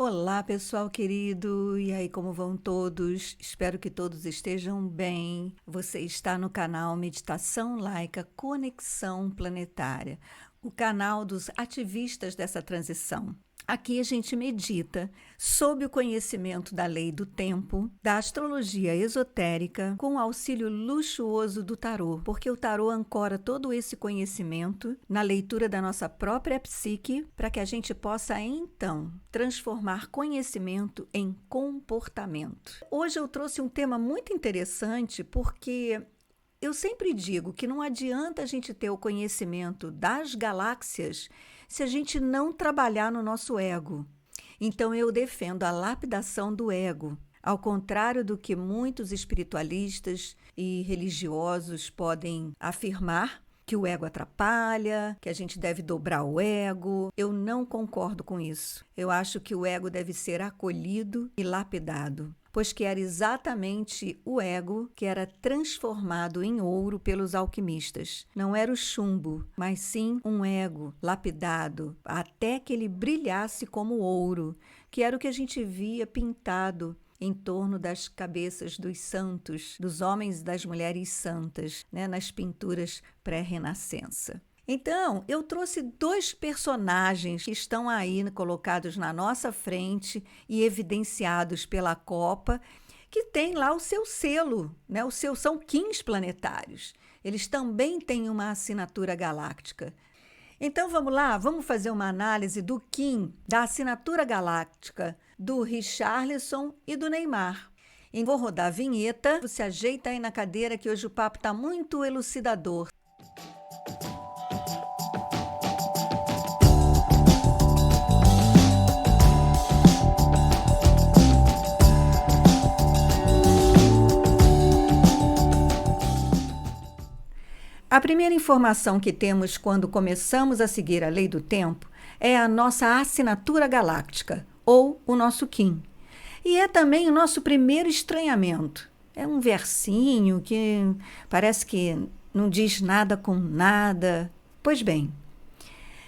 Olá, pessoal querido! E aí, como vão todos? Espero que todos estejam bem. Você está no canal Meditação Laica Conexão Planetária, o canal dos ativistas dessa transição. Aqui a gente medita sob o conhecimento da lei do tempo, da astrologia esotérica, com o auxílio luxuoso do tarô, porque o tarô ancora todo esse conhecimento na leitura da nossa própria psique, para que a gente possa, então, transformar conhecimento em comportamento. Hoje eu trouxe um tema muito interessante, porque eu sempre digo que não adianta a gente ter o conhecimento das galáxias se a gente não trabalhar no nosso ego. Então eu defendo a lapidação do ego, ao contrário do que muitos espiritualistas e religiosos podem afirmar, que o ego atrapalha, que a gente deve dobrar o ego. Eu não concordo com isso. Eu acho que o ego deve ser acolhido e lapidado, pois que era exatamente o ego que era transformado em ouro pelos alquimistas. Não era o chumbo, mas sim um ego lapidado, até que ele brilhasse como ouro, que era o que a gente via pintado em torno das cabeças dos santos, dos homens e das mulheres santas, nas pinturas pré-renascença. Então, eu trouxe dois personagens que estão aí colocados na nossa frente e evidenciados pela Copa, que tem lá o seu selo, são Kins planetários. Eles também têm uma assinatura galáctica. Então, vamos lá, vamos fazer uma análise do Kim, da assinatura galáctica, do Richarlison e do Neymar. E vou rodar a vinheta, você ajeita aí na cadeira que hoje o papo está muito elucidador. A primeira informação que temos quando começamos a seguir a lei do tempo é a nossa assinatura galáctica, ou o nosso Kim. E é também o nosso primeiro estranhamento. É um versinho que parece que não diz nada com nada. Pois bem,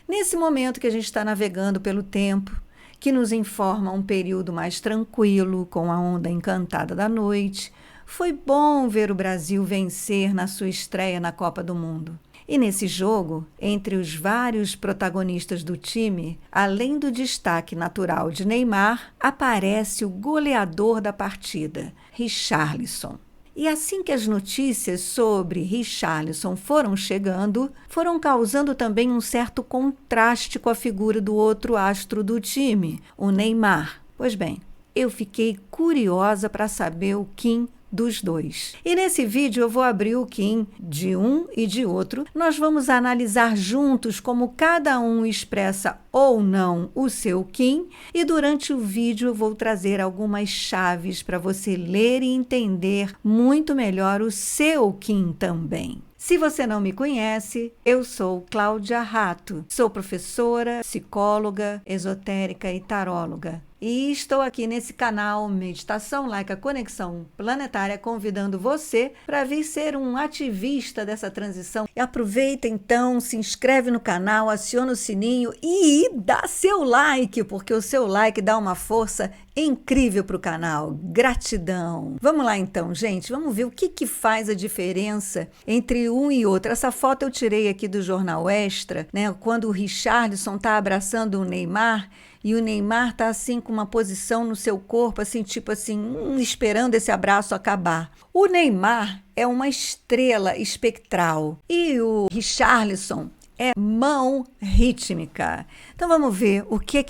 nesse momento que a gente está navegando pelo tempo, que nos informa um período mais tranquilo, com a onda encantada da noite, foi bom ver o Brasil vencer na sua estreia na Copa do Mundo. E nesse jogo, entre os vários protagonistas do time, além do destaque natural de Neymar, aparece o goleador da partida, Richarlison. E assim que as notícias sobre Richarlison foram chegando, foram causando também um certo contraste com a figura do outro astro do time, o Neymar. Pois bem, eu fiquei curiosa para saber o Kim dos dois. E nesse vídeo eu vou abrir o Kim de um e de outro. Nós vamos analisar juntos como cada um expressa ou não o seu Kim, e durante o vídeo eu vou trazer algumas chaves para você ler e entender muito melhor o seu Kim também. Se você não me conhece, eu sou Cláudia Rato. Sou professora, psicóloga, esotérica e taróloga. E estou aqui nesse canal Meditação Laica Conexão Planetária convidando você para vir ser um ativista dessa transição. E aproveita então, se inscreve no canal, aciona o sininho e dá seu like, porque o seu like dá uma força incrível para o canal. Gratidão! Vamos lá então, gente, vamos ver o que faz a diferença entre um e outro. Essa foto eu tirei aqui do Jornal Extra, quando o Richarlison está abraçando o Neymar, e o Neymar está assim com uma posição no seu corpo, assim, tipo assim, esperando esse abraço acabar. O Neymar é uma estrela espectral e o Richarlison é mão rítmica. Então vamos ver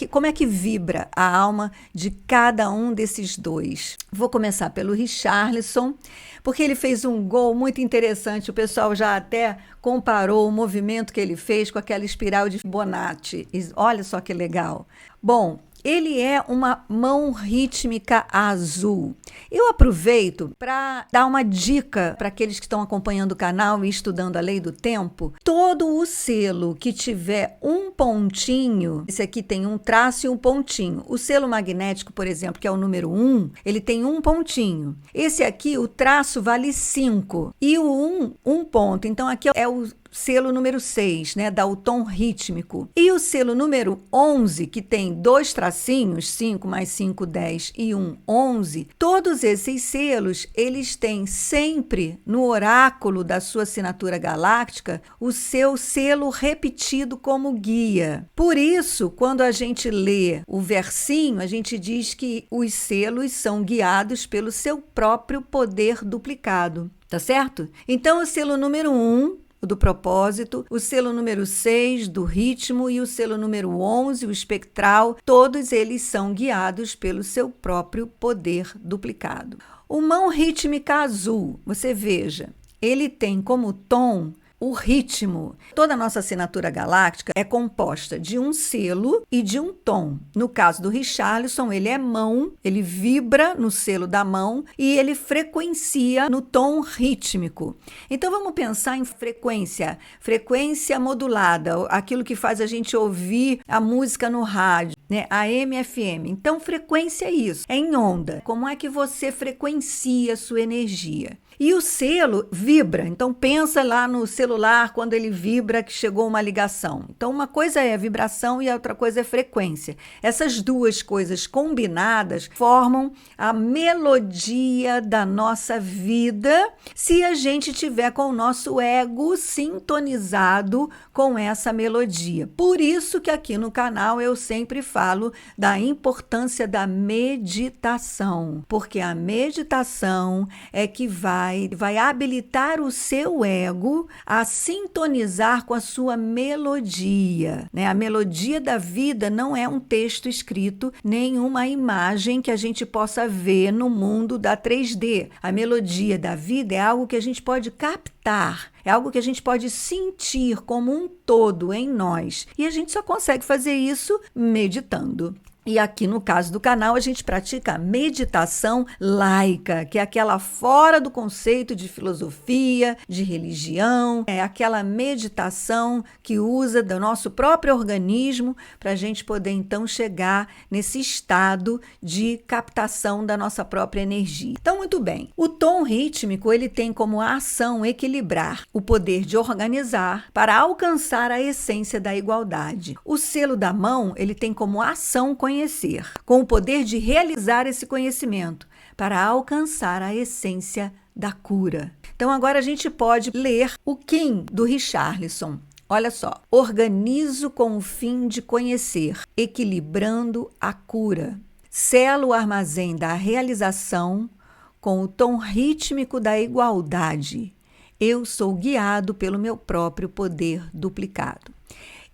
como é que vibra a alma de cada um desses dois. Vou começar pelo Richarlison, porque ele fez um gol muito interessante. O pessoal já até comparou o movimento que ele fez com aquela espiral de Fibonacci. Olha só que legal. Bom, ele é uma mão rítmica azul. Eu aproveito para dar uma dica para aqueles que estão acompanhando o canal e estudando a lei do tempo. Todo o selo que tiver um pontinho, esse aqui tem um traço e um pontinho. O selo magnético, por exemplo, que é o número 1, ele tem um pontinho. Esse aqui, o traço vale 5 e o 1, um ponto. Então aqui é o selo número 6, né, dá o tom rítmico. E o selo número 11, que tem 2 tracinhos, 5 mais 5, 10 e 1, 11, todos esses selos, eles têm sempre no oráculo da sua assinatura galáctica o seu selo repetido como guia. Por isso, quando a gente lê o versinho, a gente diz que os selos são guiados pelo seu próprio poder duplicado, tá certo? Então, o selo número 1, o do propósito, o selo número 6, do ritmo, e o selo número 11, o espectral, todos eles são guiados pelo seu próprio poder duplicado. O mão rítmica azul, você veja, ele tem como tom o ritmo. Toda a nossa assinatura galáctica é composta de um selo e de um tom. No caso do Richarlison, ele é mão, ele vibra no selo da mão e ele frequencia no tom rítmico. Então vamos pensar em frequência modulada, aquilo que faz a gente ouvir a música no rádio, né? AM, FM. Então frequência é isso, é em onda. Como é que você frequencia a sua energia? E o selo vibra, então pensa lá no celular quando ele vibra que chegou uma ligação. Então uma coisa é vibração e a outra coisa é frequência. Essas duas coisas combinadas formam a melodia da nossa vida se a gente tiver com o nosso ego sintonizado com essa melodia. Por isso que aqui no canal eu sempre falo da importância da meditação, porque a meditação é que vai habilitar o seu ego a sintonizar com a sua melodia, né? A melodia da vida não é um texto escrito, nem uma imagem que a gente possa ver no mundo da 3D. A melodia da vida é algo que a gente pode captar, é algo que a gente pode sentir como um todo em nós. E a gente só consegue fazer isso meditando. E aqui no caso do canal a gente pratica a meditação laica, que é aquela fora do conceito de filosofia, de religião, é aquela meditação que usa do nosso próprio organismo para a gente poder então chegar nesse estado de captação da nossa própria energia. Então, muito bem, o tom rítmico ele tem como ação equilibrar o poder de organizar para alcançar a essência da igualdade. O selo da mão ele tem como ação conhecer, com o poder de realizar esse conhecimento para alcançar a essência da cura. Então agora a gente pode ler o Kim do Richarlison. Olha só, organizo com o fim de conhecer, equilibrando a cura. Selo o armazém da realização com o tom rítmico da igualdade. Eu sou guiado pelo meu próprio poder duplicado.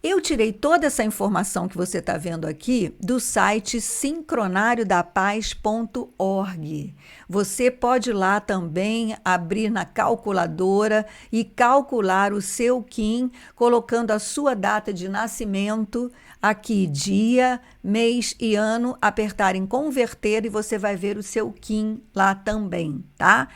Eu tirei toda essa informação que você está vendo aqui do site sincronariodapaz.org. Você pode ir lá também abrir na calculadora e calcular o seu Kim, colocando a sua data de nascimento, aqui dia, mês e ano, apertar em converter e você vai ver o seu Kim lá também, tá?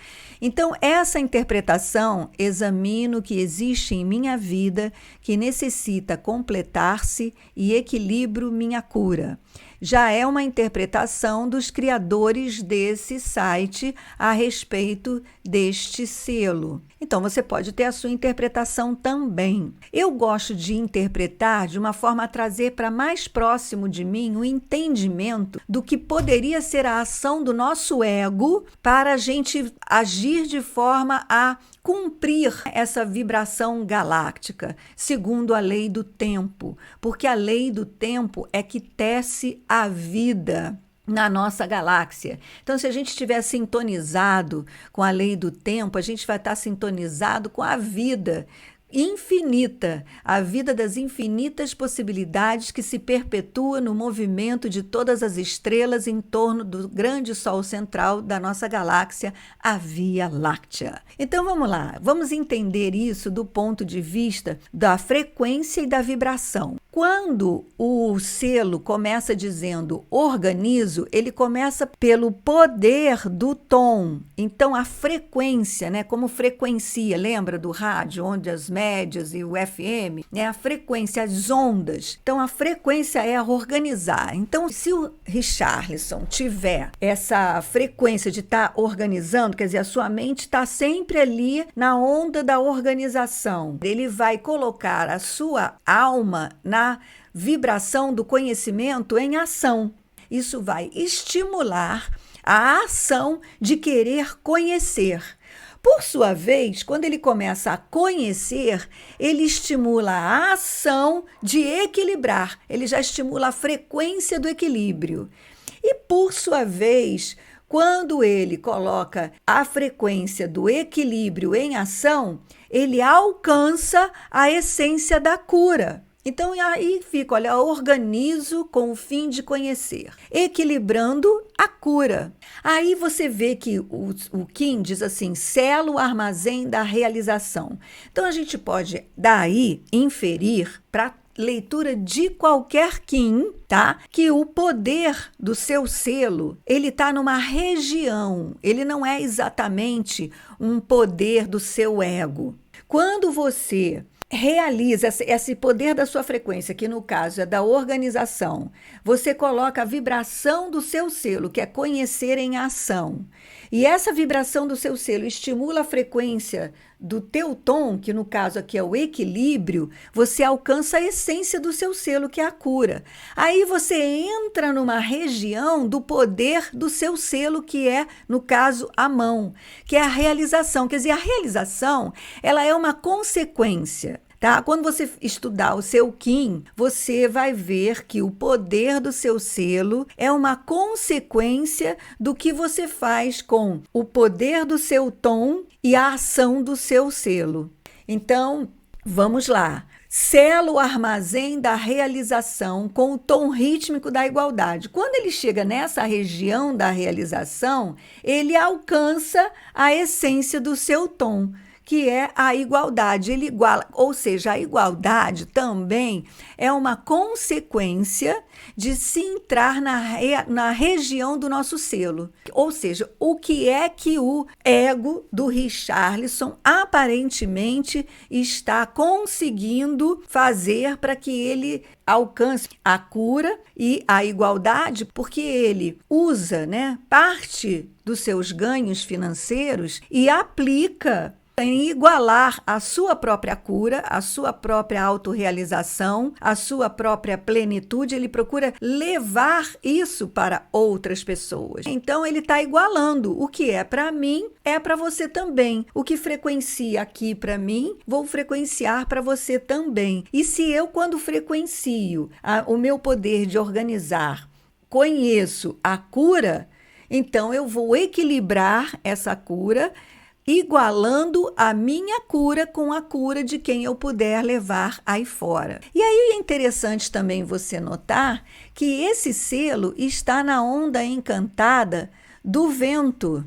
Então, essa interpretação examina o que existe em minha vida que necessita completar-se e equilibro minha cura. Já é uma interpretação dos criadores desse site a respeito deste selo. Então, você pode ter a sua interpretação também. Eu gosto de interpretar de uma forma a trazer para mais próximo de mim o entendimento do que poderia ser a ação do nosso ego para a gente agir de forma a cumprir essa vibração galáctica, segundo a lei do tempo, porque a lei do tempo é que tece a vida na nossa galáxia. Então, se a gente estiver sintonizado com a lei do tempo, a gente vai estar sintonizado com a vida infinita, a vida das infinitas possibilidades que se perpetua no movimento de todas as estrelas em torno do grande Sol central da nossa galáxia, a Via Láctea. Então vamos lá, vamos entender isso do ponto de vista da frequência e da vibração. Quando o selo começa dizendo organizo, ele começa pelo poder do tom. Então a frequência, né, como frequencia, lembra do rádio, onde as médias e o FM, né? A frequência, as ondas. Então, a frequência é a organizar. Então, se o Richarlison tiver essa frequência de estar organizando, quer dizer, a sua mente está sempre ali na onda da organização. Ele vai colocar a sua alma na vibração do conhecimento em ação. Isso vai estimular a ação de querer conhecer. Por sua vez, quando ele começa a conhecer, ele estimula a ação de equilibrar, ele já estimula a frequência do equilíbrio. E por sua vez, quando ele coloca a frequência do equilíbrio em ação, ele alcança a essência da cura. Então, aí fica, olha, organizo com o fim de conhecer, equilibrando a cura. Aí você vê que o Kim diz assim, selo o armazém da realização. Então, a gente pode, daí, inferir para leitura de qualquer Kim, tá? Que o poder do seu selo, ele está numa região, ele não é exatamente um poder do seu ego. Quando você realiza esse poder da sua frequência, que no caso é da organização, você coloca a vibração do seu selo, que é conhecer em ação. E essa vibração do seu selo estimula a frequência do teu tom, que no caso aqui é o equilíbrio, você alcança a essência do seu selo, que é a cura. Aí você entra numa região do poder do seu selo, que é, no caso, a mão, que é a realização. Quer dizer, a realização, ela é uma consequência. Tá? Quando você estudar o seu Kim, você vai ver que o poder do seu selo é uma consequência do que você faz com o poder do seu tom e a ação do seu selo. Então, vamos lá. Sela o armazém da realização com o tom rítmico da igualdade. Quando ele chega nessa região da realização, ele alcança a essência do seu tom, que é a igualdade. Ele iguala, ou seja, a igualdade também é uma consequência de se entrar na região do nosso selo. Ou seja, o que é que o ego do Richarlison aparentemente está conseguindo fazer para que ele alcance a cura e a igualdade, porque ele usa, né, parte dos seus ganhos financeiros e aplica em igualar a sua própria cura, a sua própria autorrealização, a sua própria plenitude. Ele procura levar isso para outras pessoas. Então, ele está igualando. O que é para mim, é para você também. O que frequencia aqui para mim, vou frequenciar para você também. E se eu, quando frequencio o meu poder de organizar, conheço a cura, então eu vou equilibrar essa cura, igualando a minha cura com a cura de quem eu puder levar aí fora. E aí é interessante também você notar que esse selo está na onda encantada do vento.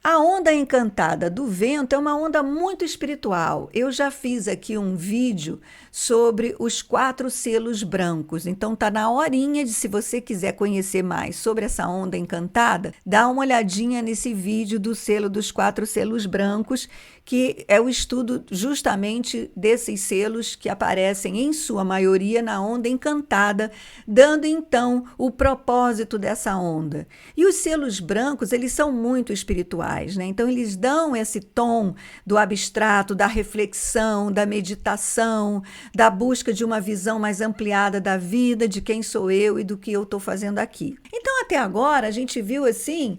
A onda encantada do vento é uma onda muito espiritual. Eu já fiz aqui um vídeo sobre os 4 selos brancos. Então está na horinha de, se você quiser conhecer mais sobre essa onda encantada, dá uma olhadinha nesse vídeo do selo dos 4 selos brancos, que é o estudo justamente desses selos que aparecem em sua maioria na onda encantada, dando então o propósito dessa onda. E os selos brancos, eles são muito espirituais, né? Então eles dão esse tom do abstrato, da reflexão, da meditação, da busca de uma visão mais ampliada da vida, de quem sou eu e do que eu estou fazendo aqui. Então até agora a gente viu assim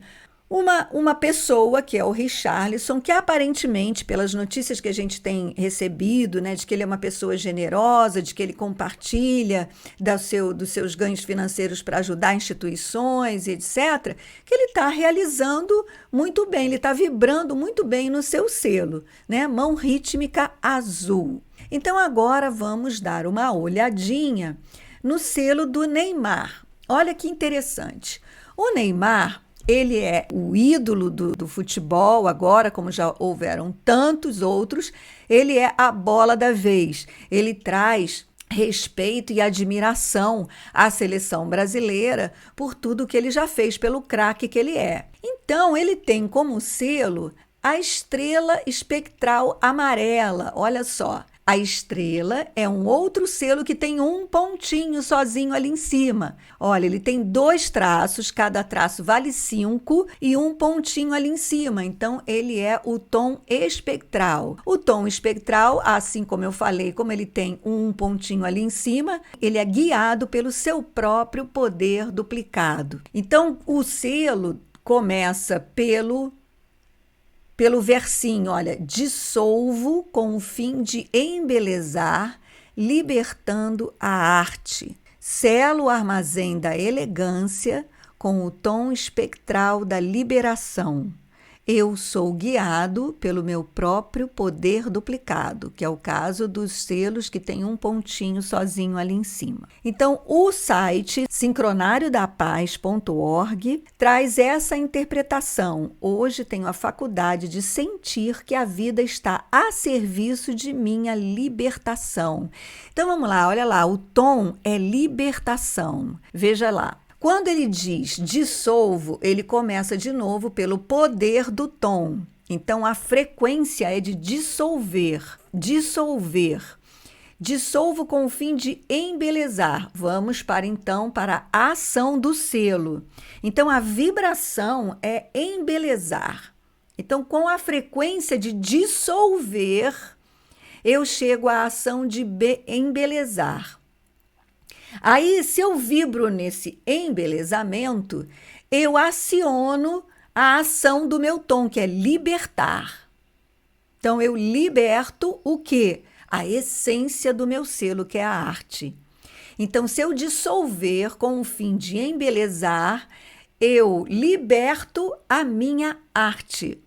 uma pessoa, que é o Richarlison, que aparentemente, pelas notícias que a gente tem recebido, né, de que ele é uma pessoa generosa, de que ele compartilha dos seus ganhos financeiros para ajudar instituições, etc., que ele está realizando muito bem, ele está vibrando muito bem no seu selo, né, mão rítmica azul. Então agora vamos dar uma olhadinha no selo do Neymar. Olha que interessante. O Neymar, ele é o ídolo do futebol agora, como já houveram tantos outros. Ele é a bola da vez. Ele traz respeito e admiração à seleção brasileira por tudo que ele já fez, pelo craque que ele é. Então, ele tem como selo a estrela espectral amarela. Olha só. A estrela é um outro selo que tem um pontinho sozinho ali em cima. Olha, ele tem 2 traços, cada traço vale 5 e um pontinho ali em cima. Então, ele é o tom espectral. O tom espectral, assim como eu falei, como ele tem um pontinho ali em cima, ele é guiado pelo seu próprio poder duplicado. Então, o selo começa pelo versinho, olha, dissolvo com o fim de embelezar, libertando a arte. Selo o armazém da elegância com o tom espectral da liberação. Eu sou guiado pelo meu próprio poder duplicado, que é o caso dos selos que tem um pontinho sozinho ali em cima. Então, o site sincronariodapaz.org traz essa interpretação. Hoje tenho a faculdade de sentir que a vida está a serviço de minha libertação. Então, vamos lá, olha lá, o tom é libertação. Veja lá. Quando ele diz dissolvo, ele começa de novo pelo poder do tom. Então, a frequência é de dissolver, dissolver. Dissolvo com o fim de embelezar. Vamos então para a ação do selo. Então, a vibração é embelezar. Então, com a frequência de dissolver, eu chego à ação de embelezar. Aí, se eu vibro nesse embelezamento, eu aciono a ação do meu tom, que é libertar. Então, eu liberto o quê? A essência do meu selo, que é a arte. Então, se eu dissolver com o fim de embelezar, eu liberto a minha arte.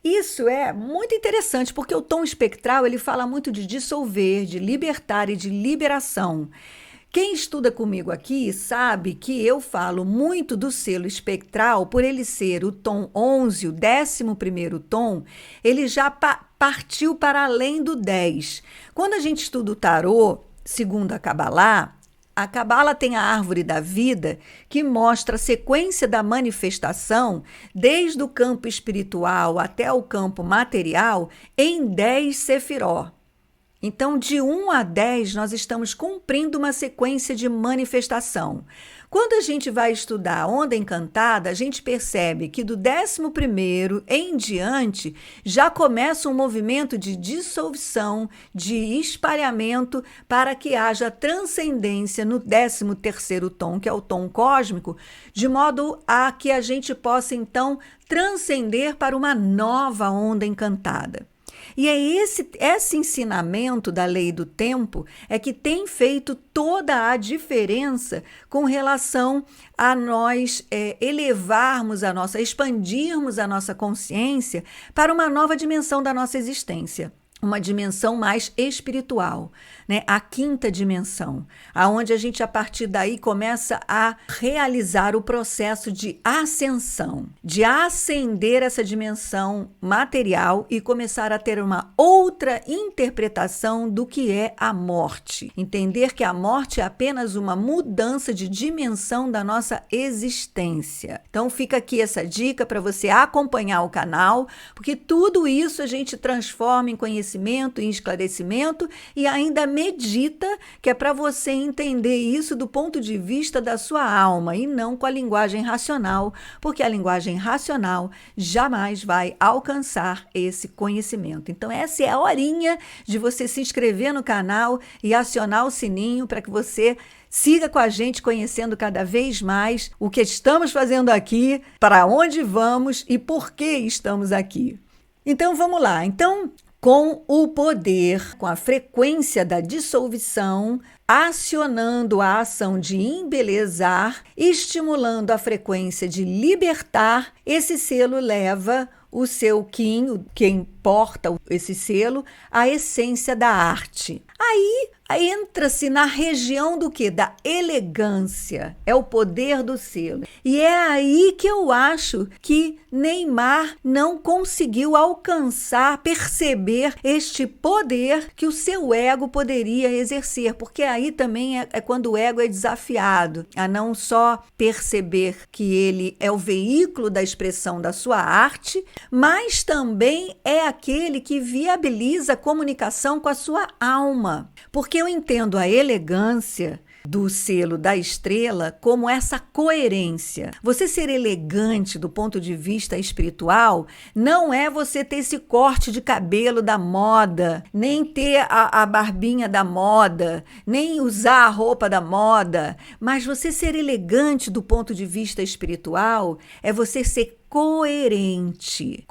Isso é muito interessante, porque o tom espectral ele fala muito de dissolver, de libertar e de liberação. Quem estuda comigo aqui sabe que eu falo muito do selo espectral, por ele ser o tom 11, o 11º tom, ele já partiu para além do 10. Quando a gente estuda o tarô, segundo a Kabbalah tem a árvore da vida que mostra a sequência da manifestação desde o campo espiritual até o campo material em 10 sefiró. Então, de 1 a 10, nós estamos cumprindo uma sequência de manifestação. Quando a gente vai estudar a onda encantada, a gente percebe que do 11º em diante já começa um movimento de dissolução, de espalhamento, para que haja transcendência no 13º tom, que é o tom cósmico, de modo a que a gente possa, então, transcender para uma nova onda encantada. E é esse ensinamento da lei do tempo é que tem feito toda a diferença com relação a nós expandirmos a nossa consciência para uma nova dimensão da nossa existência. Uma dimensão mais espiritual, né? A 5ª dimensão, aonde a gente a partir daí começa a realizar o processo de ascensão, de ascender essa dimensão material e começar a ter uma outra interpretação do que é a morte. Entender que a morte é apenas uma mudança de dimensão da nossa existência. Então fica aqui essa dica para você acompanhar o canal, porque tudo isso a gente transforma em conhecimento, em esclarecimento e ainda medita, que é para você entender isso do ponto de vista da sua alma e não com a linguagem racional, porque a linguagem racional jamais vai alcançar esse conhecimento. Então essa é a horinha de você se inscrever no canal e acionar o sininho para que você siga com a gente conhecendo cada vez mais o que estamos fazendo aqui, para onde vamos e por que estamos aqui. Então vamos lá. Então, com o poder, com a frequência da dissolução, acionando a ação de embelezar, estimulando a frequência de libertar, esse selo leva o seu Kim, quem porta esse selo, a essência da arte. Aí entra-se na região do quê? Da elegância. É o poder do selo. E é aí que eu acho que Neymar não conseguiu alcançar, perceber este poder que o seu ego poderia exercer, porque aí também é quando o ego é desafiado a não só perceber que ele é o veículo da expressão da sua arte, mas também é aquele que viabiliza a comunicação com a sua alma, porque eu entendo a elegância do selo da estrela como essa coerência. Você ser elegante do ponto de vista espiritual não é você ter esse corte de cabelo da moda, nem ter a barbinha da moda, nem usar a roupa da moda, mas você ser elegante do ponto de vista espiritual é você ser coerente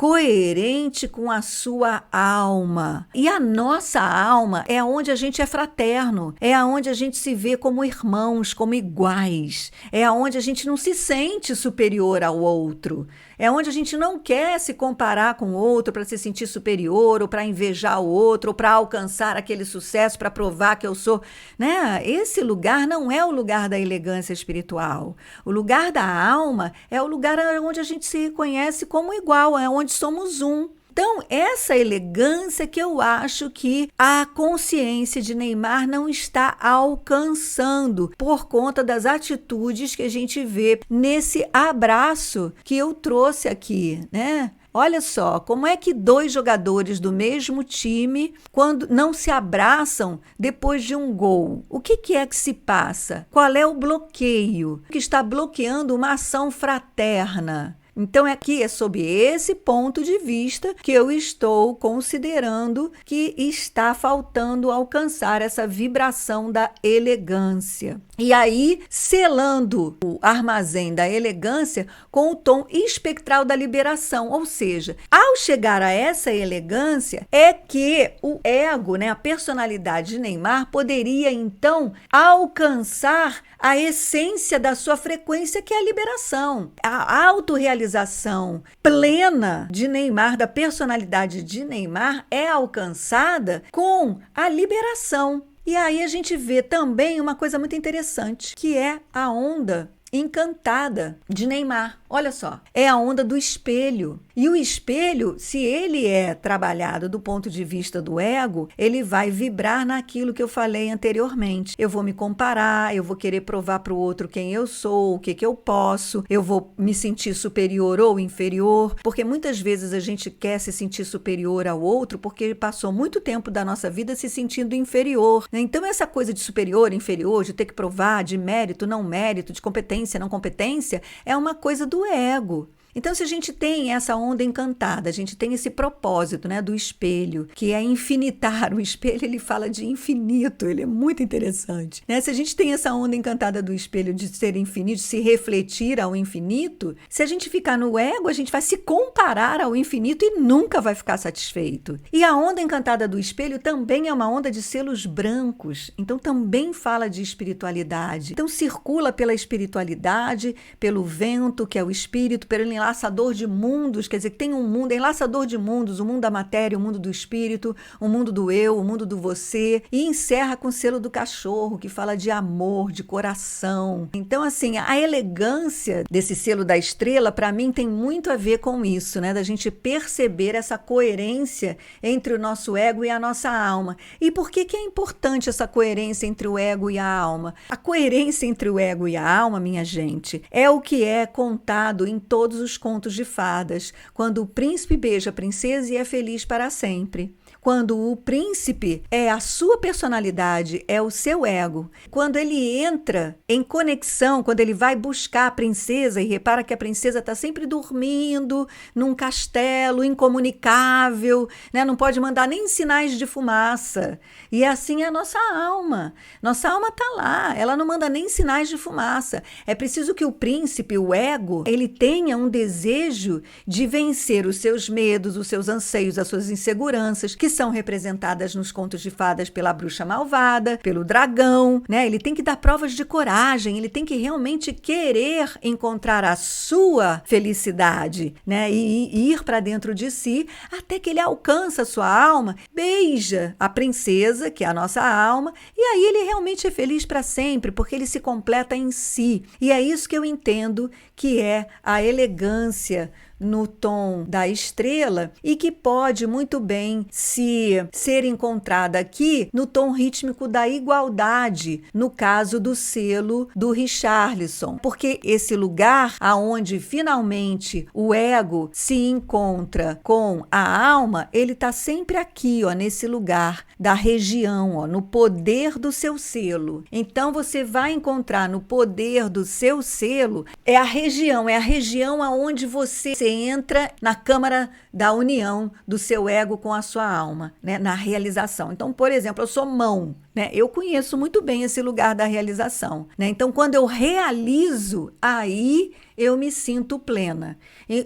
com a sua alma. E a nossa alma é onde a gente é fraterno, é onde a gente se vê como irmãos, como iguais, é onde a gente não se sente superior ao outro, é onde a gente não quer se comparar com o outro para se sentir superior ou para invejar o outro ou para alcançar aquele sucesso, para provar que eu sou, né? Esse lugar não é o lugar da elegância espiritual. O lugar da alma é o lugar onde a gente se reconhece como igual, é onde somos um. Então, essa elegância que eu acho que a consciência de Neymar não está alcançando por conta das atitudes que a gente vê nesse abraço que eu trouxe aqui, né? Olha só, como é que dois jogadores do mesmo time, quando não se abraçam depois de um gol? O que é que se passa? Qual é o bloqueio que está bloqueando uma ação fraterna? Então, aqui é sob esse ponto de vista que eu estou considerando que está faltando alcançar essa vibração da elegância. E aí, selando o armazém da elegância com o tom espectral da liberação. Ou seja, ao chegar a essa elegância, é que o ego, né, a personalidade de Neymar, poderia então alcançar a essência da sua frequência, que é a liberação. A autorrealização plena de Neymar, da personalidade de Neymar, é alcançada com a liberação. E aí a gente vê também uma coisa muito interessante, que é a onda encantada de Neymar. Olha só, é a onda do espelho. E o espelho, se ele é trabalhado do ponto de vista do ego, ele vai vibrar naquilo que eu falei anteriormente. Eu vou me comparar, eu vou querer provar para o outro quem eu sou, o que eu posso, eu vou me sentir superior ou inferior, porque muitas vezes a gente quer se sentir superior ao outro porque passou muito tempo da nossa vida se sentindo inferior, né? Então essa coisa de superior, inferior, de ter que provar, de mérito, não mérito, de competência, não competência, é uma coisa do ego. Então, se a gente tem essa onda encantada, a gente tem esse propósito, né, do espelho, que é infinitar. O espelho, ele fala de infinito, ele é muito interessante, né? Se a gente tem essa onda encantada do espelho de ser infinito, de se refletir ao infinito, se a gente ficar no ego, a gente vai se comparar ao infinito e nunca vai ficar satisfeito. E a onda encantada do espelho também é uma onda de selos brancos, então também fala de espiritualidade. Então, circula pela espiritualidade, pelo vento, que é o espírito, pelo enlaçador de mundos, quer dizer, que tem um mundo, é enlaçador de mundos, o mundo da matéria, o mundo do espírito, o mundo do eu, o mundo do você, e encerra com o selo do cachorro, que fala de amor, de coração. Então, assim, a elegância desse selo da estrela, para mim, tem muito a ver com isso, né? Da gente perceber essa coerência entre o nosso ego e a nossa alma. E por que é importante essa coerência entre o ego e a alma? A coerência entre o ego e a alma, minha gente, é o que é contado em todos os contos de fadas, quando o príncipe beija a princesa e é feliz para sempre. Quando o príncipe é a sua personalidade, é o seu ego. Quando ele entra em conexão, quando ele vai buscar a princesa e repara que a princesa está sempre dormindo num castelo incomunicável, né? Não pode mandar nem sinais de fumaça. E assim é a nossa alma. Nossa alma está lá, ela não manda nem sinais de fumaça. É preciso que o príncipe, o ego, ele tenha um desejo de vencer os seus medos, os seus anseios, as suas inseguranças, que são representadas nos contos de fadas pela bruxa malvada, pelo dragão, né? Ele tem que dar provas de coragem, ele tem que realmente querer encontrar a sua felicidade, né? E ir para dentro de si até que ele alcança a sua alma, beija a princesa, que é a nossa alma, e aí ele realmente é feliz para sempre, porque ele se completa em si. E é isso que eu entendo que é a elegância no tom da estrela e que pode muito bem ser encontrada aqui no tom rítmico da igualdade, no caso do selo do Richarlison, porque esse lugar aonde finalmente o ego se encontra com a alma, ele está sempre aqui, ó, nesse lugar da região, ó, no poder do seu selo. Então você vai encontrar no poder do seu selo é a região aonde você entra na câmara da união do seu ego com a sua alma, né? Na realização. Então, por exemplo, eu sou mão, né? Eu conheço muito bem esse lugar da realização, né? Então, quando eu realizo, aí eu me sinto plena.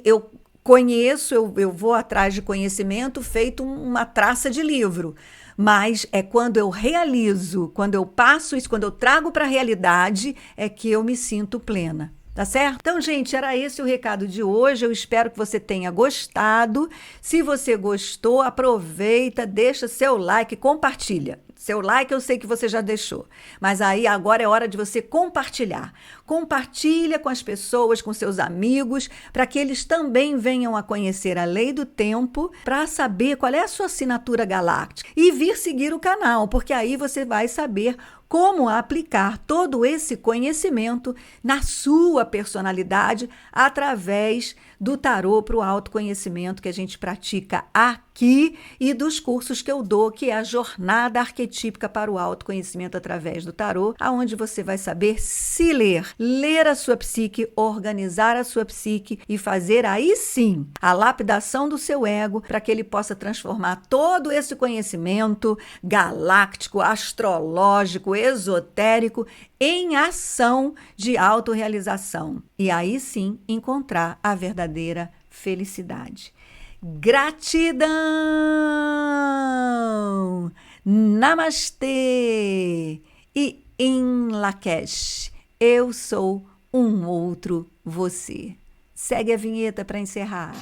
Eu conheço, eu vou atrás de conhecimento feito uma traça de livro. Mas é quando eu realizo, quando eu passo isso, quando eu trago para a realidade, é que eu me sinto plena. Tá certo? Então, gente, era esse o recado de hoje. Eu espero que você tenha gostado. Se você gostou, aproveita, deixa seu like, compartilha. Seu like eu sei que você já deixou, mas aí agora é hora de você compartilhar. Compartilha com as pessoas, com seus amigos, para que eles também venham a conhecer a Lei do Tempo, para saber qual é a sua assinatura galáctica e vir seguir o canal, porque aí você vai saber como aplicar todo esse conhecimento na sua personalidade através do tarô para o autoconhecimento que a gente pratica aqui e dos cursos que eu dou, que é a jornada arquetípica para o autoconhecimento através do tarô, aonde você vai saber se ler a sua psique, organizar a sua psique e fazer aí sim a lapidação do seu ego para que ele possa transformar todo esse conhecimento galáctico, astrológico, esotérico em ação de autorrealização. E aí sim encontrar a verdadeira felicidade. Gratidão! Namastê! E em Lakesh, eu sou um outro você. Segue a vinheta para encerrar.